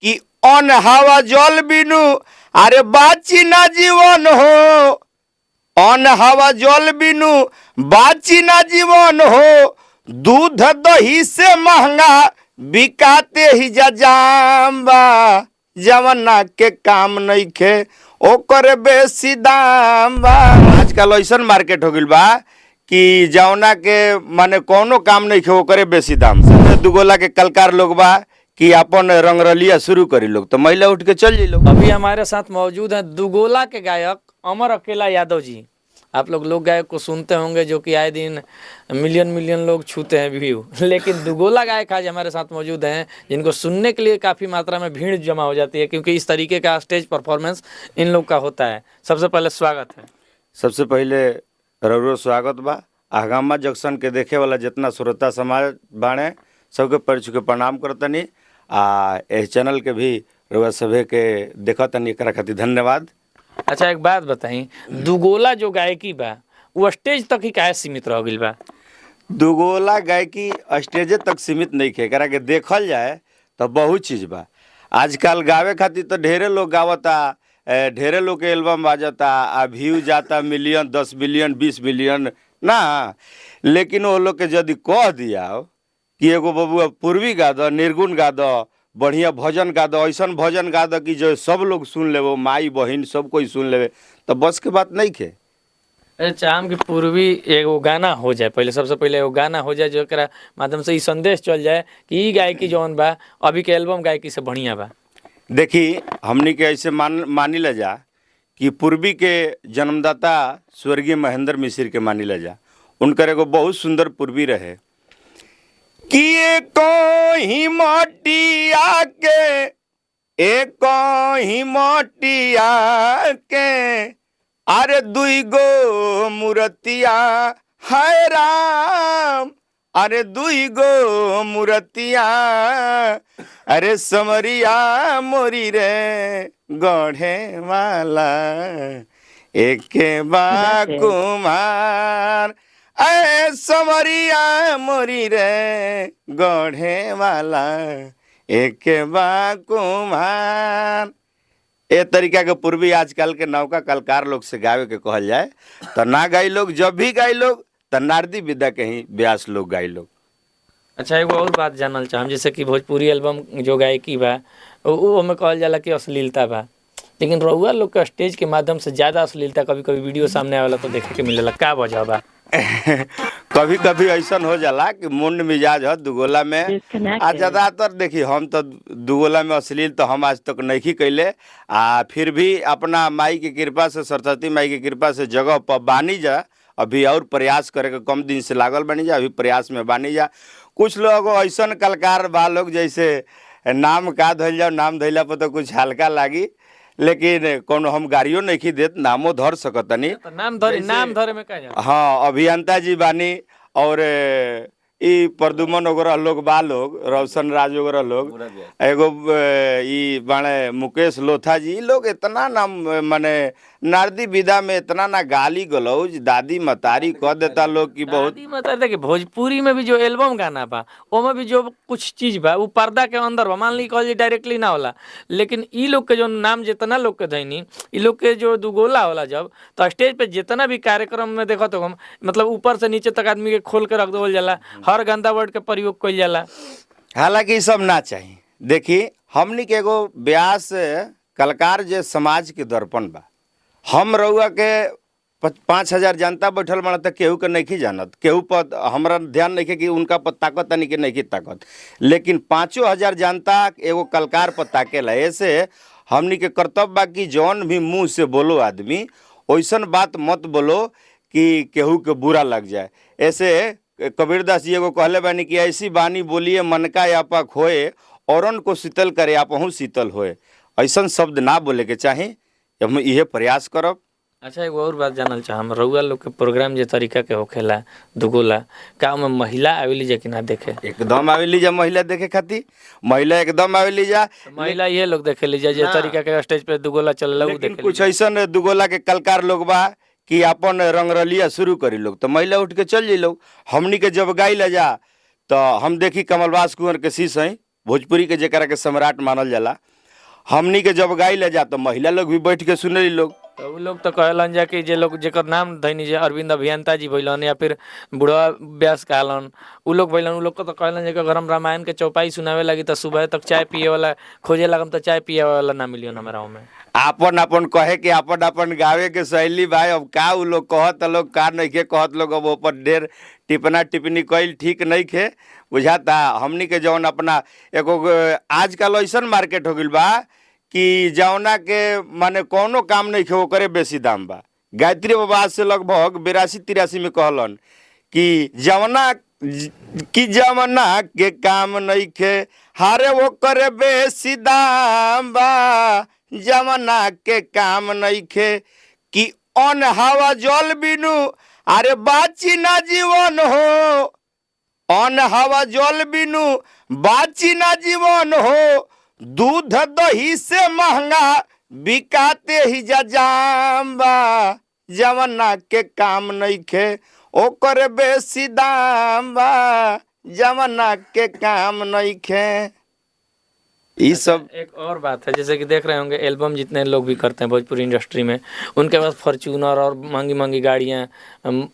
कि अन हवा जल बिनु अरे बाची ना जीवन हो, अन हवा जल बिनु बाची ना जीवन हो, दूध दही से महंगा बिकाते ही जा जाम्बा, जवना के काम नहीं खे ओकर बेसी दाम बा। आजकल ऐसा मार्केट हो गइल बा कि जवना के माने कोनो काम नहीं खे ओकरे बेसी दाम। दुगोला के कलकार लोग बा कि अपन रंगरलिया शुरू करी लोग, तो महिला उठ के चल जी लोग। अभी हमारे साथ मौजूद हैं दुगोला के गायक अमर अकेला यादव जी। आप लोग लोक गायक को सुनते होंगे जो कि आए दिन मिलियन मिलियन लोग छूते हैं व्यू, लेकिन दुगोला गायक आज हमारे साथ मौजूद हैं जिनको सुनने के लिए काफ़ी मात्रा में भीड़ जमा हो जाती है, क्योंकि इस तरीके का स्टेज परफॉर्मेंस इन लोग का होता है। सबसे पहले स्वागत है। सबसे पहले रउरो स्वागत बा। आगामा जंक्शन के देखे वाला जितना श्रोता समाज बाणे सबके पैर छू के प्रणाम करतनी। इस चैनल के भी रउआ सभे के देखतनी, एकरा खातिर धन्यवाद। अच्छा एक बात बताई, दुगोला जो गायकी बा वो स्टेज तक ही काहे सीमित रह गइल बा? दुगोला गायकी स्टेजे तक सीमित नहीं खे, एकरा के देखल जाए तो बहुत चीज़ बा। आजकल गावे खातिर तो ढेरे लोग गावता, ढेरे लोग के एल्बम बाजता, व्यू जाता मिलियन 10 मिलियन 20 मिलियन ना, लेकिन वो लोग के यदि कह दिया कि एगो बबुआ पूर्वी गा दो, निर्गुण गा दो, बढ़िया भजन गा दो, ऐसा भजन गा दो कि जो सब लोग सुन ले, वो माई बहन सब कोई सुन ले, तो बस के बात नहीं खे। अरे चाहम कि पूर्वी एगो गाना हो जाए, पहले सबसे पहले एगो गाना हो जाए जो माध्यम से ई संदेश चल जाए कि ई गायकी जौन बा अभी के एल्बम गायकी से बढ़िया बा। देखी हमनी के ऐसे मानी ला जा कि पूर्वी के जन्मदाता स्वर्गीय महेंद्र मिश्र के मानी ला जा। उनकर एगो बहुत सुंदर पूर्वी रहे कि एक ही मटिया के, एक ही मटिया के अरे दुई गो मूर्तिया है राम, अरे दुई गो मूर्तिया, अरे समरिया मोरी रे गढ़े वाला एक बा कुमार, अरे समरिया मोरी रे गढ़े वाला एक बा कुमार। ए तरीका के पूर्वी आजकल के नौका कलकार लोग से गावे के कहल जाए तो ना गाई लोग, जब भी गाई लोग तो नारदी विद्या के ही व्यास लोग गाई लोग। अच्छा एगो और बात जानल चाहम, जैसे कि भोजपुरी एल्बम जो गायकी बा वो हमें कहल जाला कि अश्लीलता बा, लेकिन रउआ लोग के स्टेज के माध्यम से ज़्यादा अश्लीलता कभी कभी वीडियो सामने आवेला तो देखे के मिलेला, का वजह बा? कभी कभी ऐसा हो जाला कि मुंड मिजाज है दुगोला में। आज ज़्यादातर देखी हम तो दुगोला में अश्लील तो हम आज तक नहीं कैले, फिर भी अपना माई की कृपा से, सरस्वती माई की कृपा से जगह पर बानी जा, अभी और प्रयास करे के कम दिन से लागल बनी जा, अभी प्रयास में बानी जा। कुछ लोग ऐसा कलकार बा लोग जैसे नाम का धैल जाओ, नाम धैला पर तो कुछ हल्का लागी, लेकिन कोनो हम गाड़ियों नहीं देत, नामो धर सकतनी। तो नाम धरे में का? हाँ अभियंता जी बानी और ई प्रदुमन वगैरह लोग बा लोग, रोशन राज वगैरह लोग, एगो ई बाणे मुकेश लोथा जी, लोग इतना ना माने नारदी विदा में इतना ना गाली गलौज दादी मतारी कह देता लोग कि बहुत। दादी मतारी देखिए भोजपुरी में भी जो एल्बम गाना बा ओमे भी जो कुछ चीज बा वो पर्दा के अंदर बा, मान ली कहल जी डायरेक्टली ना होला, लेकिन ई लोग के जो नाम जितना लोग के धैनी, ई लोग के जो दुगोला होला जब तो स्टेज पे जितना भी कार्यक्रम में देखो तो हम मतलब ऊपर से नीचे तक आदमी के खोल के रख देवल जाला, हर गंदा वर्ड के प्रयोग कइल जाला। हालांकि सब ना चाहिए। देखी हमनी के एगो व्यास कलाकार जे समाज के दर्पण बा, हम रउआ के 5,000 जनता बैठल बना तो केहू के नहीं जानत, केहू पर हमारा ध्यान नहीं कि उनका पर ताकत तनी के नहीं ताकत, लेकिन 5,000 जनता एगो कलकार पर ताकेला। ऐसे हमनी के कर्तव्य बा कि जौन भी मुंह से बोलो आदमी वैसन बात मत बोलो कि केहू के बुरा लग जाए। ऐसे कबीरदास जी एगो कहले बानी कि ऐसी बानी बोलिए मन का आपा खोए, औरन को शीतल करे आपहू शीतल होए। ऐसा शब्द ना बोले के चाही, हम इहे प्रयास करब। अच्छा एगो और बात जानल चाहम, रउआ लोग के प्रोग्राम जे तरीका के होखेला दुगोला, का में महिला आवेली जा कि ना देखे? एकदम आवेली जा महिला देखे खातिर, महिला एकदम आवेली जा। महिला ये लोग देखे ली जा जे तरीका के स्टेज पे दुगोला चलला उ देखे। कुछ ऐसा दुगोला के कलकार लोग बा कि अपन रंगरलिया शुरू करी लोग, तो महिला उठ के चल जी लोग। हमनी के जब गाई ला जा तो हम देखी कमलवास कुंवर के शीश हैं, भोजपुरी के जरा के सम्राट मानल जाला, हमनी के जब गाई ले जा तो महिला लोग भी बैठ के सुने लोग। तो उ लोग तो कहलन जा कि जे लोग जेकर नाम धैनी जे अरविंद अभियंता जी भइलन या फिर बुढ़वा व्यास कहलन, उ लोग भइलन, उ लोग को तो कहलन जे कि अगर हम रामायण के चौपाई सुनावे लगी तो सुबह तक चाय पिए वाला खोजे लगम तो चाय पिए वाला ना मिलियन हमारा गाँव में। आपन आपन कहे कि आपन आपन गावे के शैली भाई। अब का उ लोग कहत लोग का नहीं के कहत लोग, अब ऊपर ढेर टिपना टिप्पणी कइल ठीक नहीं खे बुझाता। हमनी के जौन अपना एगो आजकल ऐसन मार्केट हो गइल बा कि जौना के माने कौनो काम नहीं खे ओकरे बेसी दाम बा। गायत्री बाबा आज से लगभग 82-83 में कहलन कि जवना के काम नहीं खे हारे वो करे बेसी दाम बा, जवना के काम नहीं खे कि अन हवा जल बिनु अरे बाची ना जीवन हो, अन हवा जल बिनु बाची ना जीवन हो, दूध दही से महंगा बिकाते ही जाम बा, जवना के काम नहीं खे ओकर बेसी दाम बा, जवना के काम नहीं खे। ये सब एक और बात है, जैसे कि देख रहे होंगे एल्बम जितने लोग भी करते हैं भोजपुरी इंडस्ट्री में, उनके पास फॉर्च्यूनर और महंगी महंगी गाड़ियाँ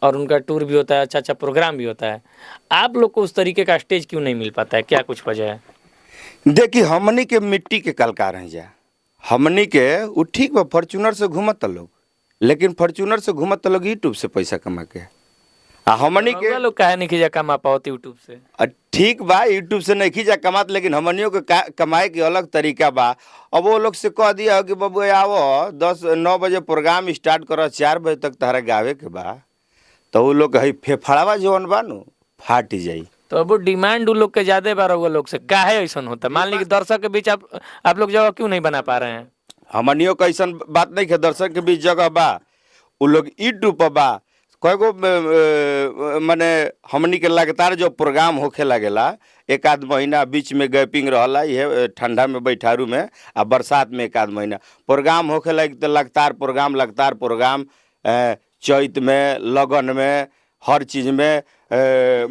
और उनका टूर भी होता है, अच्छा अच्छा प्रोग्राम भी होता है। आप लोग को उस तरीके का स्टेज क्यों नहीं मिल पाता है, क्या कुछ वजह है? देखिए हमनी के मिट्टी के कलकार हैं जा, हमनी के उ ठीक बा फॉर्च्यूनर से घूमत लोग, लेकिन फॉर्च्यूनर से घूमत लोग यूट्यूब से पैसा कमा के। हमनी के लोग काहे नहीं खींचा कमा पाओ यूट्यूब से? ठीक बा यूट्यूब से नहीं खींचा कमात, लेकिन हमनियों के कमाए के अलग तरीका बा। अब वो लोग से कह दिया कि बाबू आओ 10-9 बजे प्रोग्राम स्टार्ट करो, 4 बजे तक तहरा गावे के बा, तो वो लोग है फेफड़ावा जवन बा नु फाट जाई। तो अब डिमांड उन लोग के ज्यादा बार हुआ लोग से काहे ऐसा होता है? मान ली कि दर्शक के बीच आप लोग जगह क्यों नहीं बना पा रहे हैं? हमनियों का ऐसा बात नहीं है, दर्शक के बीच जगह बा, वो लोग यूट्यूब पर बा। कईगो माने हमनी के लगातार जो प्रोग्राम होखे लगेला, एक आध महीना बीच में गैपिंग रहला, ये ठंडा में बैठारू में आ बरसात में एक आध महीना प्रोग्राम होखे लगे, तो लगातार प्रोग्राम चैत में, लगन में, हर चीज़ में,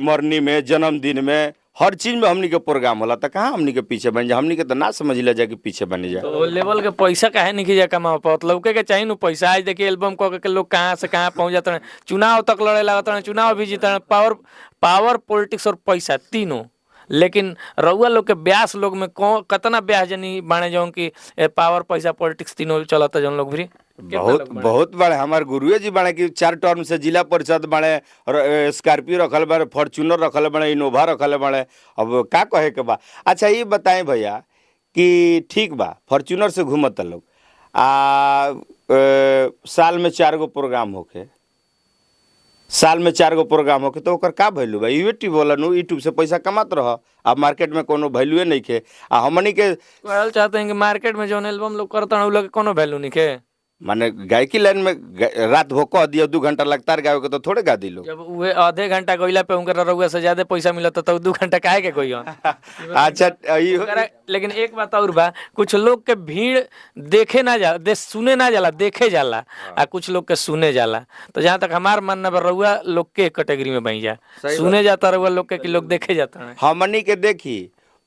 मरनी में, जन्मदिन में, हर चीज में हमनी के प्रोग्राम होला। तो कहाँ हमनी के पीछे बन जा, हमनी के तो ना समझ ले जा कि पीछे बने जा। तो लेवल के पैसा काहे नहीं खींचा कमा पाओ? लौके के चाहिए नु पैसा। आज देखिए एल्बम कह के लोग कहाँ से कहाँ पहुंच जाते हैं, चुनाव तक लड़े लगते हैं, चुनाव भी जीते हैं, पावर पॉलिटिक्स और पैसा तीनों। लेकिन रउआ लोग के ब्यास लोग में कतना ब्यास जनी बाणे जौन की पावर पैसा पॉलिटिक्स तीनों चलता जौन लोग भी बहुत बड़े हमारे गुरुए जी बने कि 4 टर्म से जिला परिषद बने, स्कॉर्पियो रखल बड़े, फॉर्च्यूनर रखल बड़े, इनोवा रखल बड़े। अब का कहे के बा। अच्छा ये बताएं भैया कि ठीक बा फॉर्च्यूनर से घूमत लोग साल में 4 गो प्रोग्राम होके, तो ओकर का वैल्यू बा? यूट्यूब वाला नु यूट्यूब से पैसा कमात रह, अब मार्केट में कोनो वैल्यूए नहीं के। हमनी के कहल चाहते हैं कि मार्केट में जौन एल्बम लोग करता है उ लोग कोनो वैल्यू नहीं के। माने गायकी लाइन में रात भो कह दिया 2 घंटा लगता है गावे के, तो थोड़े गा दी लोग। जब वे आधे घंटा गइला पे उनकर रउआ से ज्यादा पैसा मिलता तो 2 घंटा काहे के कोई अच्छा लेकिन एक बात और बा, कुछ लोग के भीड़ देखे ना जाला, सुने ना जाला, देखे जाला, आ कुछ लोग के सुने जाला। तो जहाँ तक हमार मानना बा रउआ लोग के कैटेगरी में बन जा, सुने जाता रउआ लोग के कि लोग देखे जाता है। हमनी के देखी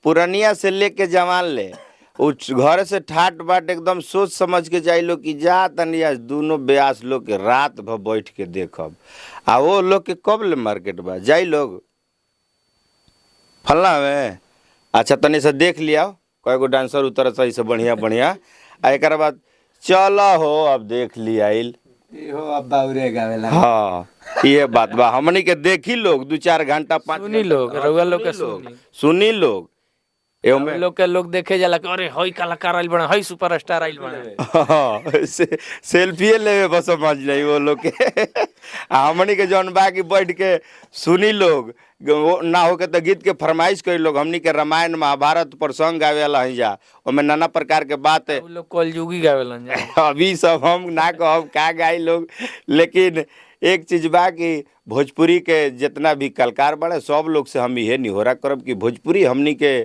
पुरनिया से लेके जवान ले उस घर से ठाट बाट एकदम सोच समझ के जाई लोग कि जा तनी आज दोनों ब्यास लोग के रात भर बैठ के देखब। आ वो लोग के कब ले मार्केट बा जाई लोग फलना में। अच्छा तनी से देख लिया कई गो डांसर उतर सही से बढ़िया बढ़िया, आ एक बाद चला हो अब देख लिया अब बाउरे गावेला। हाँ ये बात बा, हमनी के देखी लोग 2-4 घंटा 5 सुनी लोग, रउआ लोग के सुनी लोग लोग के लोग देखे जाला कि अरे हई कलाकार आइल बने, हई सुपरस्टार आइल बने। सेल्फी लेवे बस समझ नहीं वो लोग के। हमनी के जौन बा की बैठ के सुनी लोग, ना हो के तो गीत के फरमाइश करी लोग। हमनी के रामायण महाभारत प्रसंग गावे वाला है जा, ओमे नाना प्रकार के बात है, लोग कलयुगी गावेलन अभी सब हम ना कहब का गाई लोग। लेकिन एक चीज बा कि भोजपुरी के जितना भी कलाकार बड़े सब लोग से हम ये निहोरा करब कि भोजपुरी हमनी के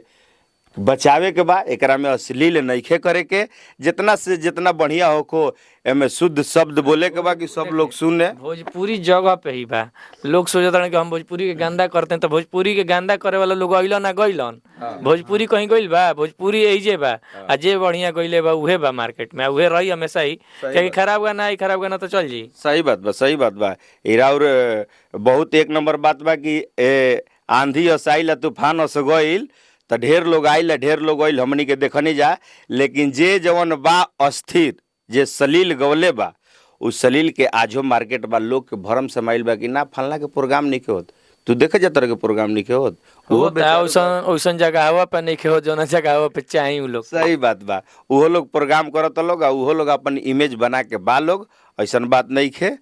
बचावे के बा, एकरा में अश्लील नइखे करे के, जितना से जितना बढ़िया होको एमे शुद्ध शब्द बोले के बा कि सब लोग सुने। भोजपुरी जगह पे ही बा। लोग सोचत रहे कि हम भोजपुरी के गंदा करते हैं, तो भोजपुरी के गंदा करे वाला लोग अइलन ना गइलन। भोजपुरी कहीं गइल बा? भोजपुरी एजे बा। आ जे बढ़िया गइले बा उहे बा मार्केट में, उहे रही हमेशा ही। क्या खराब गा ना, खराब गा ना तो चल जी। सही बात बा, सही बात बा। इरा और बहुत एक नंबर बात बा कि आंधी असाइल तूफान अस गइल तो ढेर लोग आइल, ढेर लोग आइल, हमनी के देखनी जा। लेकिन जे जवन बा अस्थिर, जे सलील गवले बा, उस सलील के आजो मार्केट बा, लोग के भरम समाइल बा कि ना फलना के प्रोग्राम नहीं के होत। तू देखे जा तरह के प्रोग्राम नहीं के होत, ओइसन जगह पे नहीं हो जो जगह पे चाही उ लोग। सही बात बा। उहो लोग प्रोग्राम करत लोग, उहो लोग अपन इमेज बना के बा लोग, ऐसन बात नहीं खे।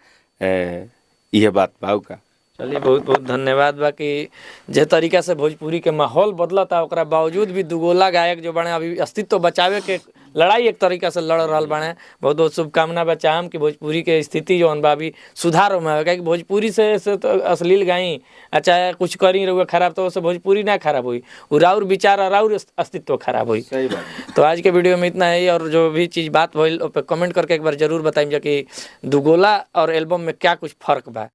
ये बात बा का। चलिए बहुत बहुत धन्यवाद बा कि जे तरीका से भोजपुरी के माहौल बदलता, ओकरा बावजूद भी दुगोला गायक जो बने अभी अस्तित्व बचावे के लड़ाई एक तरीका से लड़ रहा बने। बहुत बहुत शुभकामना बा। चाहम कि भोजपुरी के स्थिति जो बा अभी सुधार में आवे, कि भोजपुरी से तो अश्लील गाई चाहे कुछ करी रहुआ खराब, तो उससे भोजपुरी ना खराब हुई, राउर विचार और राउर अस्तित्व खराब हुई। सही बात। तो आज के वीडियो में इतना ही, और जो भी चीज़ बात भइल उस पर कमेंट करके एक बार जरूर बताइए कि दुगोला और एल्बम में क्या कुछ फर्क बा।